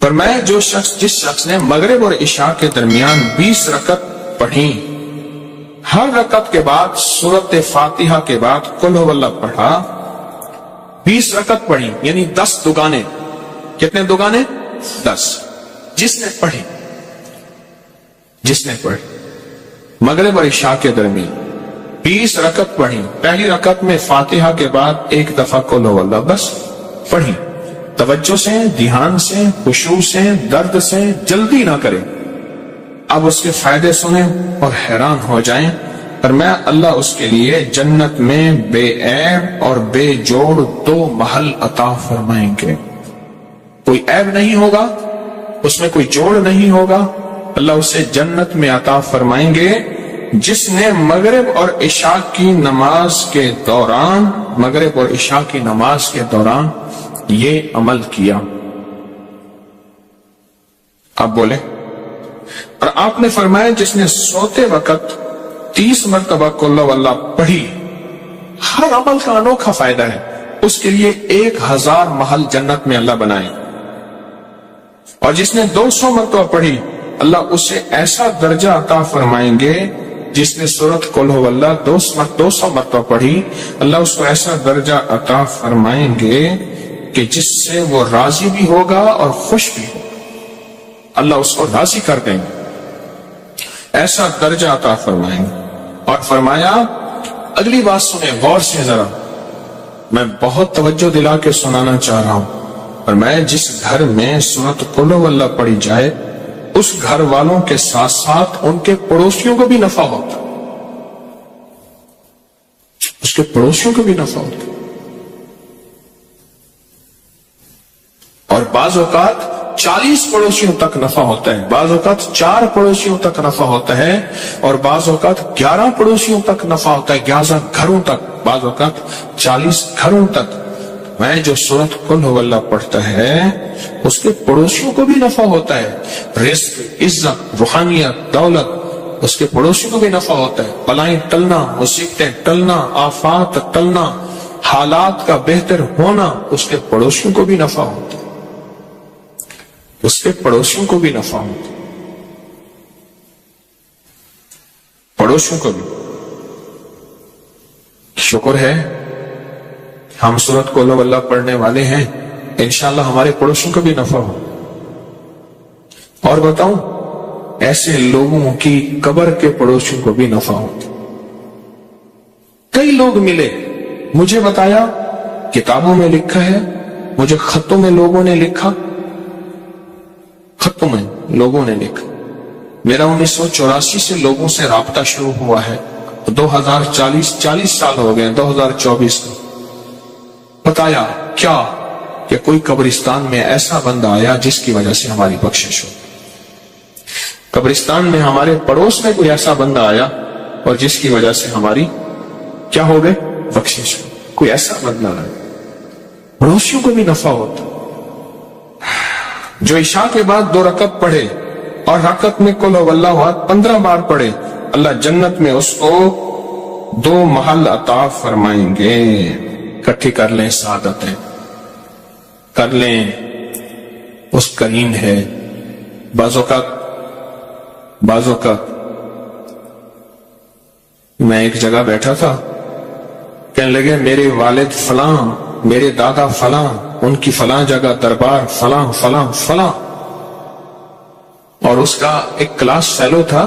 فرمایا جس شخص نے مغرب اور عشاء کے درمیان 20 رکعت پڑھی، ہر رکعت کے بعد سورۃ فاتحہ کے بعد قل هو اللہ پڑھا، 20 رکعت پڑھی یعنی 10 دگانے. کتنے دگانے؟ 10. جس نے پڑھی مغرب اور عشاء کے درمیان 20 رکعت پڑھی، پہلی رکعت میں فاتحہ کے بعد ایک دفعہ قل هو اللہ بس پڑھی، توجہ سے، دھیان سے، خشوع سے، درد سے، جلدی نہ کریں. اب اس کے فائدے سنیں اور حیران ہو جائیں. فرمایا اللہ اس کے لیے جنت میں بے عیب اور بے جوڑ 2 محل عطا فرمائیں گے. کوئی عیب نہیں ہوگا، اس میں کوئی جوڑ نہیں ہوگا. اللہ اسے جنت میں عطا فرمائیں گے جس نے مغرب اور عشاء کی نماز کے دوران یہ عمل کیا. آپ بولے. اور آپ نے فرمایا جس نے سوتے وقت 30 مرتبہ قل هو اللہ پڑھی، ہر عمل کا انوکھا فائدہ ہے. اس کے لیے 1000 محل جنت میں اللہ بنائے. اور جس نے 200 مرتبہ پڑھی، اللہ اسے ایسا درجہ عطا فرمائیں گے. جس نے سورۃ قل هو اللہ 200 مرتبہ پڑھی، اللہ اس کو ایسا درجہ عطا فرمائیں گے کہ جس سے وہ راضی بھی ہوگا اور خوش بھی ہوگا. اللہ اس کو راضی کر دیں گے، ایسا درجہ عطا فرمائیں گے. اور فرمایا اگلی بات سنیں غور سے ذرا، میں بہت توجہ دلا کے سنانا چاہ رہا ہوں. فرمایا جس گھر میں سورۃ قل هو اللہ پڑھی جائے، اس گھر والوں کے ساتھ ساتھ ان کے پڑوسیوں کو بھی نفع ہوتا، اس کے پڑوسیوں کو بھی نفع ہوتا. اور بعض اوقات 40 پڑوسیوں تک نفع ہوتا ہے، بعض اوقات 4 پڑوسیوں تک نفع ہوتا ہے، اور بعض اوقات 11 پڑوسیوں تک نفع ہوتا ہے، 11 گھروں تک، بعض اوقات 40 گھروں تک. میں جو سورۃ قل هو اللہ پڑھتا ہے اس کے پڑوسیوں کو بھی نفع ہوتا ہے. رزق، عزت، روحانیت، دولت اس کے پڑوسیوں کو بھی نفع ہوتا ہے. بلائیں ٹلنا، مصیبتیں ٹلنا، آفات ٹلنا، حالات کا بہتر ہونا اس کے پڑوسیوں کو بھی نفع ہوتا ہے، اس کے پڑوسیوں کو بھی نفع ہوتا ہے، پڑوسیوں کو بھی. شکر ہے ہم سورۃ قل هو اللہ پڑھنے والے ہیں، انشاءاللہ ہمارے پڑوسیوں کو بھی نفع ہو. اور بتاؤں ایسے لوگوں کی قبر کے پڑوسیوں کو بھی نفع ہو. کئی لوگ ملے، مجھے بتایا کتابوں میں لکھا ہے، مجھے خطوں میں لوگوں نے لکھا، خطوں میں لوگوں نے لکھا. میرا 1984 سے لوگوں سے رابطہ شروع ہوا ہے، 40 سال ہو گئے، 2024 میں. بتایا کیا کہ کوئی قبرستان میں ایسا بندہ آیا جس کی وجہ سے ہماری بخشش ہو. قبرستان میں ہمارے پڑوس میں کوئی ایسا بندہ آیا اور جس کی وجہ سے ہماری کیا ہو گئے؟ بخشش ہو. کوئی ایسا بندہ آیا، پڑوسیوں کو بھی نفع ہوتا. جو عشاء کے بعد 2 رکعت پڑھے اور رکعت میں قل هو اللہ 15 بار پڑھے، اللہ جنت میں اس کو 2 محل عطا فرمائیں گے. اکٹھی کر لیں سعادتیں، کر لیں اس کریم ہے. بعض اوقات میں ایک جگہ بیٹھا تھا، کہنے لگے میرے والد فلاں، میرے دادا فلاں، ان کی فلاں جگہ دربار فلاں فلاں فلاں. اور اس کا ایک کلاس فیلو تھا،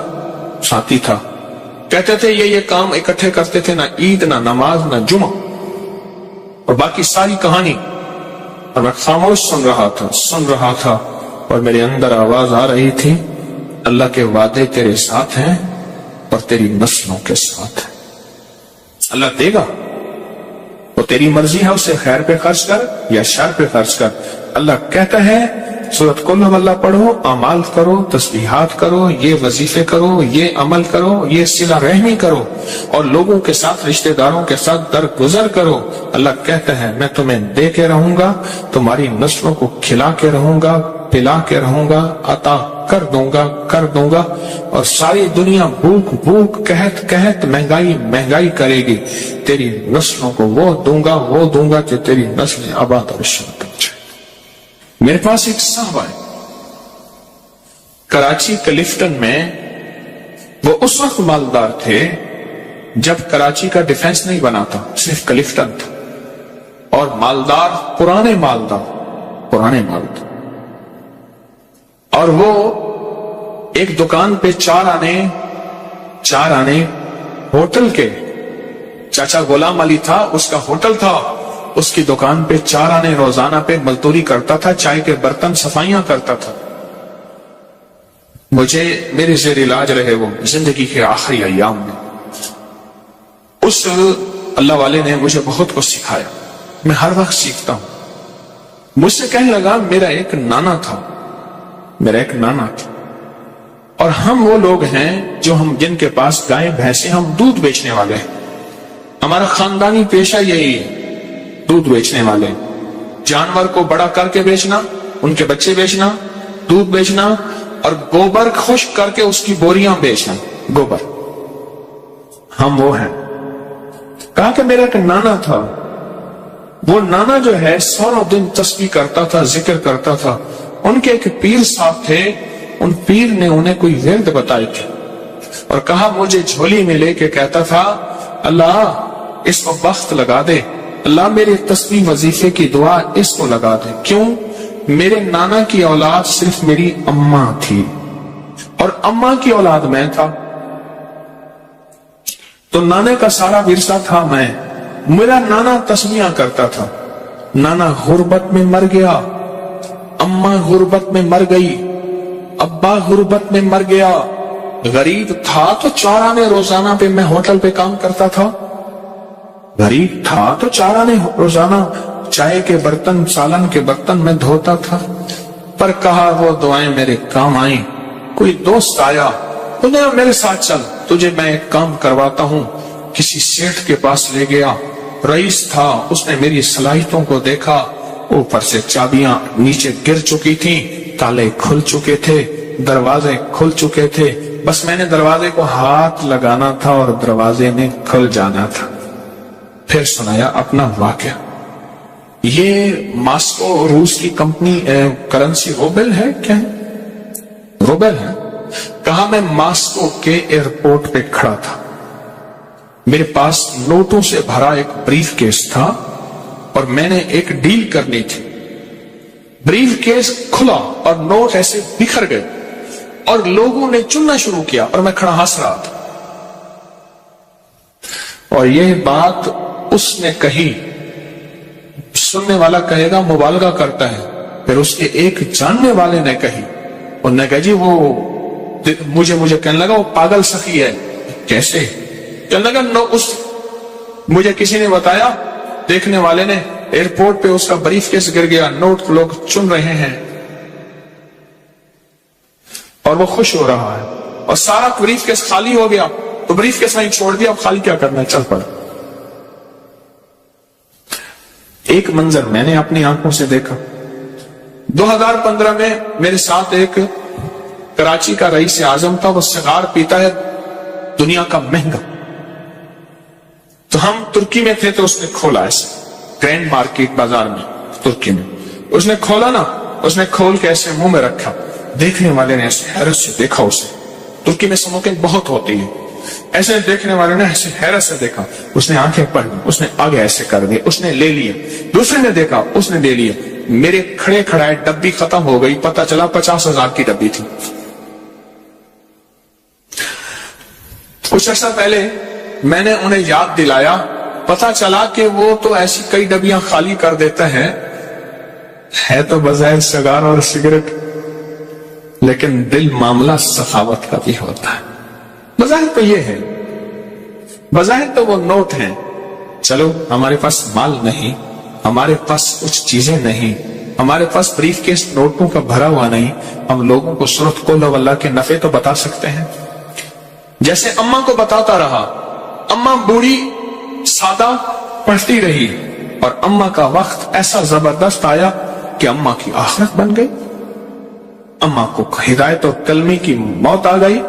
ساتھی تھا، کہتے تھے یہ کام اکٹھے کرتے تھے، نہ عید نہ نماز نہ جمعہ، اور باقی ساری کہانی. اور میں خاموش سن رہا تھا اور میرے اندر آواز آ رہی تھی، اللہ کے وعدے تیرے ساتھ ہیں اور تیری نسلوں کے ساتھ ہیں. اللہ دے گا، وہ تیری مرضی ہے، اسے خیر پہ خرچ کر یا شر پہ خرچ کر. اللہ کہتا ہے سورۃ قل هو اللہ پڑھو، اعمال کرو، تسبیحات کرو، یہ وظیفے کرو، یہ عمل کرو، یہ صلہ رحمی کرو، اور لوگوں کے ساتھ، رشتہ داروں کے ساتھ درگزر کرو. اللہ کہتا ہے میں تمہیں دے کے رہوں گا، تمہاری نسلوں کو کھلا کے رہوں گا، پلا کے رہوں گا، عطا کر دوں گا. اور ساری دنیا بھوک قحط مہنگائی کرے گی، تیری نسلوں کو وہ دوں گا کہ تیری نسلیں آباد اور شاد ہو جائے. میرے پاس ایک صاحب آئے، کراچی کلفٹن میں وہ اس وقت مالدار تھے جب کراچی کا ڈیفنس نہیں بنا تھا، صرف کلفٹن تھا، اور مالدار پرانے مالدار، اور وہ ایک دکان پہ چار آنے ہوٹل کے، چاچا غلام علی تھا، اس کا ہوٹل تھا، اس کی دکان پہ 4 آنے روزانہ پہ مزدوری کرتا تھا، چائے کے برتن صفائیاں کرتا تھا۔ مجھے میرے زیر علاج رہے وہ زندگی کے آخری ایام میں، اس اللہ والے نے مجھے بہت کچھ سکھایا، میں ہر وقت سیکھتا ہوں۔ مجھ سے کہنے لگا میرا ایک نانا تھا، اور ہم وہ لوگ ہیں جن کے پاس گائے بھینسیں، ہم دودھ بیچنے والے ہیں، ہمارا خاندانی پیشہ یہی ہے، دودھ بیچنے والے، جانور کو بڑا کر کے بیچنا، ان کے بچے بیچنا، دودھ بیچنا، اور گوبر خشک کر کے اس کی بوریاں بیچنا، گوبر، ہم وہ ہیں۔ کہا کہ میرا ایک نانا تھا، وہ نانا جو ہے سارا دن تسبیح کرتا تھا، ذکر کرتا تھا، ان کے ایک پیر صاحب تھے، ان پیر نے انہیں کوئی ورد بتائی تھی اور کہا مجھے جھولی میں لے کے کہتا تھا اللہ اس کو بخت لگا دے، اللہ میرے تسبیح وظیفے کی دعا اس کو لگا دے۔ کیوں؟ میرے نانا کی اولاد صرف میری اماں تھی اور اماں کی اولاد میں تھا، تو نانے کا سارا ورثہ تھا میں۔ میرا نانا تسبیحاں کرتا تھا، نانا غربت میں مر گیا، اماں غربت میں مر گئی، ابا غربت میں مر گیا، غریب تھا تو 4 آنے روزانہ پہ میں ہوٹل پہ کام کرتا تھا، غریب تھا تو 4 آنے روزانہ چائے کے برتن، سالن کے برتن میں دھوتا تھا۔ پر کہا وہ دعائیں میرے کام آئیں۔ کوئی دوست آیا، انہیں میرے ساتھ چل، تجھے میں ایک کام کرواتا ہوں۔ کسی سیٹھ کے پاس لے گیا، رئیس تھا، اس نے میری صلاحیتوں کو دیکھا، اوپر سے چابیاں نیچے گر چکی تھیں، تالے کھل چکے تھے، دروازے کھل چکے تھے، بس میں نے دروازے کو ہاتھ لگانا تھا اور دروازے نے کھل جانا تھا۔ پھر سنایا اپنا واقعہ۔ یہ ماسکو روس کی کمپنی کرنسی روبل ہے، کیا ہے؟ روبل ہے۔ کہا میں ماسکو کے ایئرپورٹ پہ کھڑا تھا، میرے پاس نوٹوں سے بھرا ایک بریف کیس تھا اور میں نے ایک ڈیل کرنی تھی۔ بریف کیس کھلا اور نوٹ ایسے بکھر گئے اور لوگوں نے چننا شروع کیا اور میں کھڑا ہنس رہا تھا۔ اور یہ بات اس نے کہی، سننے والا کہے گا مبالغہ کرتا ہے، پھر اس کے ایک جاننے والے نے کہی، انہوں نے کہا جی وہ مجھے کہنے لگا وہ پاگل سخی ہے۔ کیسے؟ کہنے لگا مجھے کسی نے بتایا، دیکھنے والے نے، ایئرپورٹ پہ اس کا بریف کیس گر گیا، نوٹ لوگ چن رہے ہیں اور وہ خوش ہو رہا ہے، اور سارا بریف کیس خالی ہو گیا، تو بریف کیس وہیں چھوڑ دیا، اب خالی کیا کرنا ہے، چل پڑا۔ ایک منظر میں نے اپنی آنکھوں سے دیکھا۔ 2015 میں میرے ساتھ ایک کراچی کا رئیس اعظم تھا، وہ سگار پیتا ہے دنیا کا مہنگا، تو ہم ترکی میں تھے، تو اس نے کھولا ایسے گرینڈ مارکیٹ بازار میں ترکی میں، اس نے کھولا نا، اس نے کھول کے ایسے منہ میں رکھا، دیکھنے والے نے ایسے حیرت سے دیکھا اسے، ترکی میں اسموکنگ بہت ہوتی ہے، ایسے دیکھنے والے نے ایسے حیرت سے دیکھا، اس نے آنکھیں پڑھ لی، اس نے آگے ایسے کر دی، اس نے لے لیا، دوسرے نے دیکھا، اس نے لے لیا، میرے کھڑے کھڑائے ڈبی ختم ہو گئی، پتہ چلا 50,000 کی ڈبی تھی۔ کچھ عرصہ پہلے میں نے انہیں یاد دلایا، پتہ چلا کہ وہ تو ایسی کئی ڈبیاں خالی کر دیتا ہے تو بظاہر سگار اور سگریٹ، لیکن دل معاملہ سخاوت کا بھی ہوتا ہے۔ بظاہر تو یہ ہے، بظاہر تو وہ نوٹ ہیں، چلو ہمارے پاس مال نہیں، ہمارے پاس کچھ چیزیں نہیں، ہمارے پاس بریف کیس نوٹوں کا بھرا ہوا نہیں، ہم لوگوں کو سورۃ قل واللہ کے نفع تو بتا سکتے ہیں، جیسے اماں کو بتاتا رہا۔ اماں بوڑھی سادہ پڑھتی رہی اور اماں کا وقت ایسا زبردست آیا کہ اماں کی آخرت بن گئی، اماں کو ہدایت اور کلمے کی موت آ گئی۔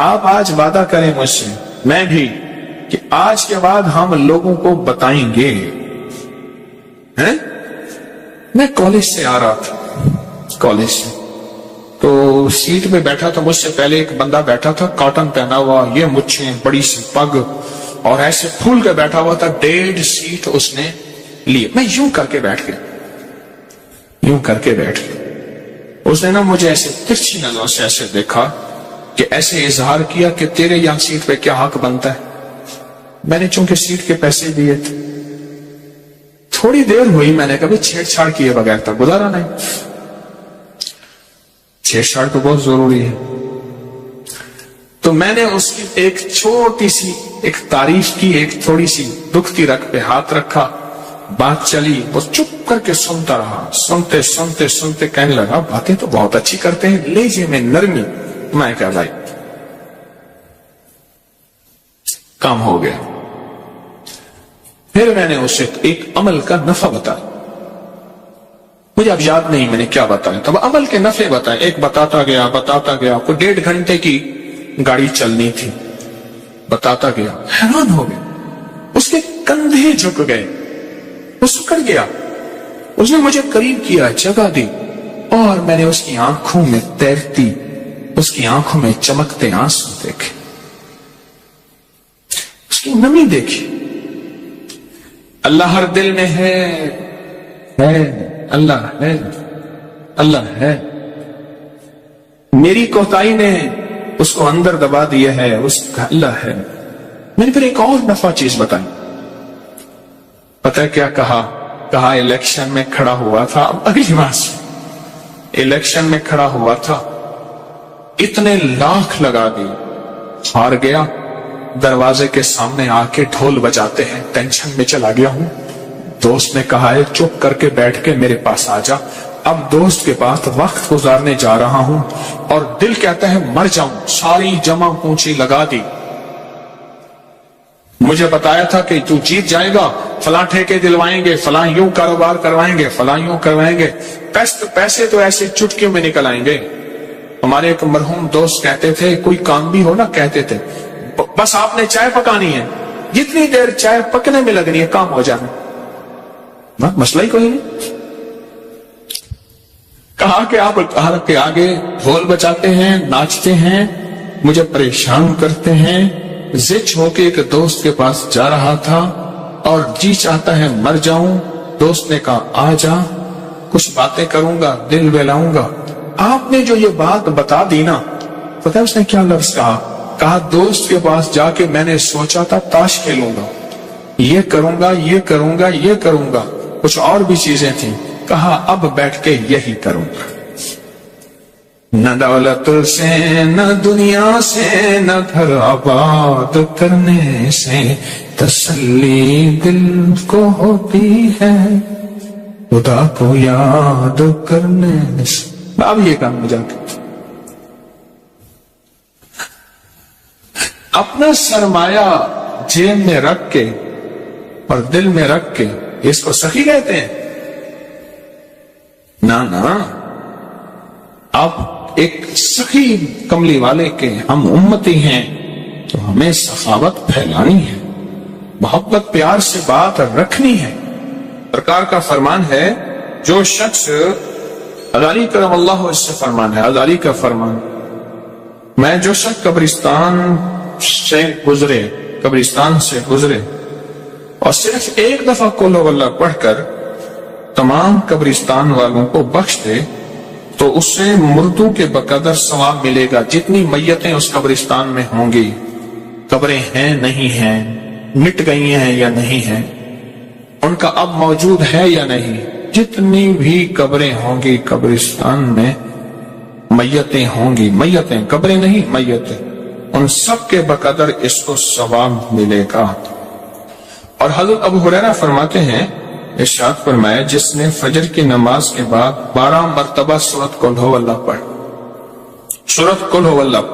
آپ آج وعدہ کریں مجھ سے، میں بھی، کہ آج کے بعد ہم لوگوں کو بتائیں گے۔ میں کالج سے آ رہا تھا، کالج سے، تو سیٹ پہ بیٹھا تھا، مجھ سے پہلے ایک بندہ بیٹھا تھا، کاٹن پہنا ہوا، یہ مچھیں، بڑی سی پگ، اور ایسے پھول کے بیٹھا ہوا تھا، 1.5 سیٹ اس نے لی. میں یوں کر کے بیٹھ گیا، یوں کر کے بیٹھ گیا. اس نے نا مجھے ایسے ترچھی نظروں سے ایسے دیکھا کہ ایسے اظہار کیا کہ تیرے یہاں سیٹ پہ کیا حق بنتا ہے. میں نے چونکہ سیٹ کے پیسے دیے تھے. تھوڑی دیر ہوئی، میں نے کبھی چھیڑ چھاڑ کیے بغیر تک گزارا نہیں. چھیڑ چھاڑ تو بہت ضروری ہے. تو میں نے اس کی ایک چھوٹی سی ایک تعریف کی، ایک تھوڑی سی دکھتی رکھ پہ ہاتھ رکھا، بات چلی، وہ چپ کر کے سنتا رہا. سنتے سنتے سنتے کہنے لگا باتیں تو بہت اچھی کرتے ہیں، لہجے میں نرمی. میں کہا بھائی کام ہو گیا. پھر میں نے اسے ایک عمل کا نفع بتایا. مجھے اب یاد نہیں میں نے کیا بتایا تھا، عمل کے نفع بتائے. ایک بتاتا گیا بتاتا گیا. کوئی 1.5 گھنٹے کی گاڑی چلنی تھی. بتاتا گیا، حیران ہو گیا. اس کے کندھے جھک گئے، وہ سکڑ گیا. اس نے مجھے قریب کیا، جگہ دی، اور میں نے اس کی آنکھوں میں تیرتی، اس کی آنکھوں میں چمکتے آنسو دیکھے، اس کی نمی دیکھی. اللہ ہر دل میں ہے، اللہ ہے، اللہ ہے. میری کوتاہی نے اس کو اندر دبا دیا ہے، اس کا اللہ ہے. میں نے پھر ایک اور نفع چیز بتائی. پتہ کیا کہا؟ کہا الیکشن میں کھڑا ہوا تھا. اب اگلی بات سے، الیکشن میں کھڑا ہوا تھا، اتنے لاکھ لگا دی، ہار گیا. دروازے کے سامنے آ کے ڈھول بجاتے ہیں، ٹینشن میں چلا گیا ہوں. دوست نے کہا ہے چپ کر کے بیٹھ کے میرے پاس آ جا. اب دوست کے پاس وقت گزارنے جا رہا ہوں اور دل کہتا ہے مر جاؤں. ساری جمع پونچھی لگا دی. مجھے بتایا تھا کہ تو جیت جائے گا، فلاں ٹھیکے دلوائیں گے، فلاں یوں کاروبار کروائیں گے، فلاں یوں کروائیں گے. پیسے تو ایسے چٹکیوں میں نکل آئیں گے. ہمارے ایک مرحوم دوست کہتے تھے کوئی کام بھی ہو نا، کہتے تھے بس آپ نے چائے پکانی ہے، جتنی دیر چائے پکنے میں لگنی ہے کام ہو جانا، مسئلہ ہی کوئی نہیں. کہا کہ آپ کے آگے ڈھول بجاتے ہیں، ناچتے ہیں، مجھے پریشان کرتے ہیں. زچ ہو کے ایک دوست کے پاس جا رہا تھا اور جی چاہتا ہے مر جاؤں. دوست نے کہا آ جا، کچھ باتیں کروں گا، دل بہلاؤں گا. آپ نے جو یہ بات بتا دی نا، پتہ ہے اس نے کیا لفظ کہا؟ کہا دوست کے پاس جا کے میں نے سوچا تھا تاش کھیلوں گا، یہ کروں گا، یہ کروں گا، یہ کروں گا، کچھ اور بھی چیزیں تھیں. کہا اب بیٹھ کے یہی کروں گا. نہ دولت سے، نہ دنیا سے، نہ گھر آباد کرنے سے تسلی دل کو ہوتی ہے، خدا کو یاد کرنے سے. اب یہ کام جا کے اپنا سرمایہ جیب میں رکھ کے اور دل میں رکھ کے، اس کو سخی کہتے ہیں؟ نہ. اب ایک سخی کملی والے کے ہم امتی ہیں تو ہمیں سخاوت پھیلانی ہے، محبت پیار سے بات رکھنی ہے. سرکار کا فرمان ہے، جو شخص غزالی کرم اللہ اس سے فرمان ہے، غزالی کا فرمان، میں جو شخص قبرستان سے گزرے اور صرف ایک دفعہ قل ہو اللہ پڑھ کر تمام قبرستان والوں کو بخش دے تو اس سے مردوں کے بقدر ثواب ملے گا. جتنی میتیں اس قبرستان میں ہوں گی، قبریں ہیں نہیں ہیں، مٹ گئی ہیں یا نہیں ہیں، ان کا اب موجود ہے یا نہیں، جتنی بھی قبریں ہوں گی قبرستان میں، میتیں ہوں گی، میتیں، قبریں نہیں، میتیں، ان سب کے بقدر اس کو ثواب ملے گا. اور حضرت ابو ہریرہ فرماتے ہیں، ارشاد فرمایا، جس نے فجر کی نماز کے بعد 12 مرتبہ سورۃ قل ہو اللہ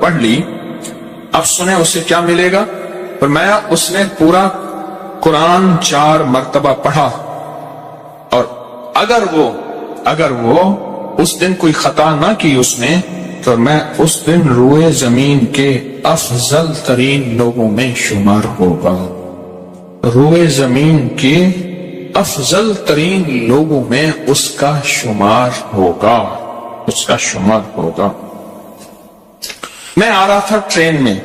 پڑھ لی، اب سنیں اسے کیا ملے گا. فرمایا اس نے پورا قرآن 4 مرتبہ پڑھا، اور اگر وہ اس دن کوئی خطا نہ کی اس نے، تو میں اس دن روئے زمین کے افضل ترین لوگوں میں شمار ہوگا. روئے زمین کے افضل ترین لوگوں میں اس کا شمار ہوگا. میں آ رہا تھا ٹرین میں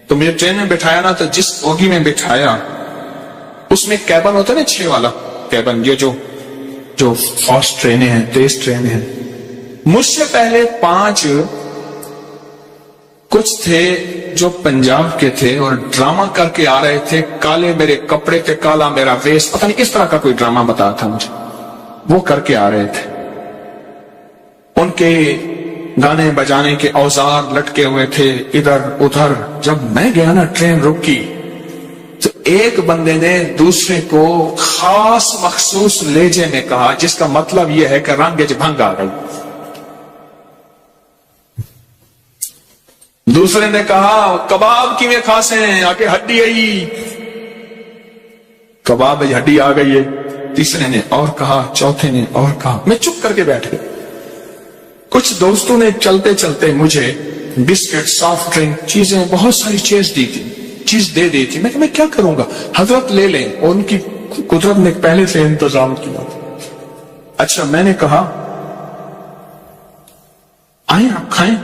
تو مجھے ٹرین میں بٹھایا نا، تو جس بوگی میں بٹھایا اس میں کیبن ہوتا ہے نا 6 والا کیبن، یہ جو فاسٹ ٹرینیں ہیں، تیز ٹرینیں ہیں، مجھ سے پہلے 5 کچھ تھے جو پنجاب کے تھے اور ڈرامہ کر کے آ رہے تھے، کالے میرے کپڑے تھے، کالا میرا ویس، پتہ نہیں اس طرح کا کوئی ڈرامہ بتایا تھا مجھے، وہ کر کے آ رہے تھے۔ ان کے گانے بجانے کے اوزار لٹکے ہوئے تھے ادھر ادھر۔ جب میں گیا نا، ٹرین رکی، تو ایک بندے نے دوسرے کو خاص مخصوص لہجے میں کہا، جس کا مطلب یہ ہے کہ رنگ بھنگ آ گئی۔ دوسرے نے کہا کباب کی میں کھاسے آگے ہڈی آئی، کباب ہڈی آ گئی ہے۔ تیسرے نے اور کہا، چوتھے نے اور کہا۔ میں چپ کر کے بیٹھ گیا۔ کچھ دوستوں نے چلتے چلتے مجھے بسکٹ، سافٹ ڈرنک، چیزیں، بہت ساری چیز دے دی تھی۔ میں کیا کروں گا، حضرت لے لیں، اور ان کی قدرت نے پہلے سے انتظام کیا۔ اچھا، میں نے کہا آئیں آپ کھائیں۔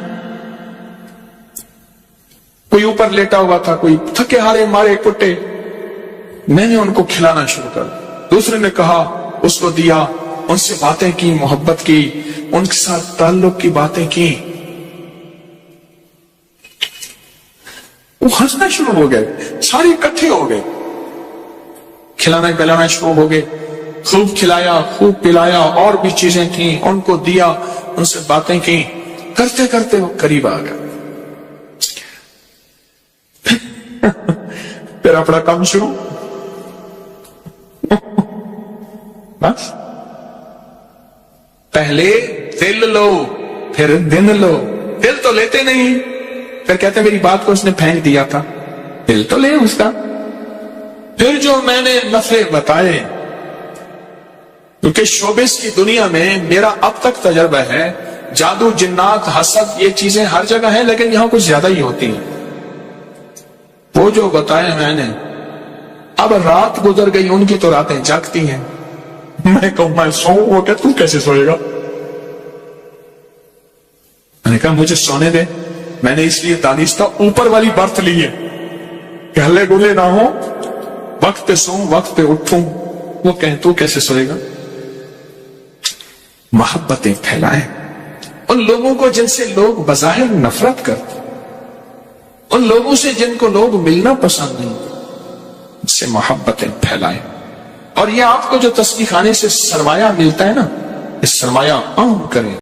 کوئی اوپر لیٹا ہوا تھا، کوئی تھکے ہارے مارے کٹے، میں نے ان کو کھلانا شروع کر۔ دوسرے نے کہا، اس کو دیا، ان سے باتیں کی، محبت کی، ان کے ساتھ تعلق کی باتیں کی۔ وہ ہنسنا شروع ہو گئے، سارے اکٹھے ہو گئے، کھلانا پلانا شروع ہو گئے، خوب کھلایا، خوب پلایا، اور بھی چیزیں تھیں ان کو دیا، ان سے باتیں کی، کرتے کرتے وہ قریب آ گئے۔ پھر اپنا کام شروع، بس پہلے دل لو پھر دن لو۔ دل تو لیتے نہیں، پھر کہتے میری بات کو اس نے پھینک دیا تھا، دل تو لے اس کا۔ پھر جو میں نے نفع بتائے، کیونکہ شوبز کی دنیا میں میرا اب تک تجربہ ہے، جادو، جنات، حسد، یہ چیزیں ہر جگہ ہیں، لیکن یہاں کچھ زیادہ ہی ہوتی ہیں۔ وہ جو بتائے میں نے، اب رات گزر گئی، ان کی تو راتیں جاگتی ہیں۔ میں کہوں میں سوؤں، وہ کہ تو کیسے سوئے گا؟ میں نے کہا مجھے سونے دے۔ میں نے اس لیے دانستہ اوپر والی برتھ لی ہے کہ ہلے گلے نہ ہو، وقت پہ سوؤں، وقت پہ اٹھوں۔ وہ کہیں تو کیسے سوئے گا؟ محبتیں پھیلائیں ان لوگوں کو جن سے لوگ بظاہر نفرت کرتے، ان لوگوں سے جن کو لوگ ملنا پسند نہیں، ان سے محبتیں پھیلائیں۔ اور یہ آپ کو جو تسبیح خانے سے سرمایہ ملتا ہے نا، اس سرمایہ عام کریں۔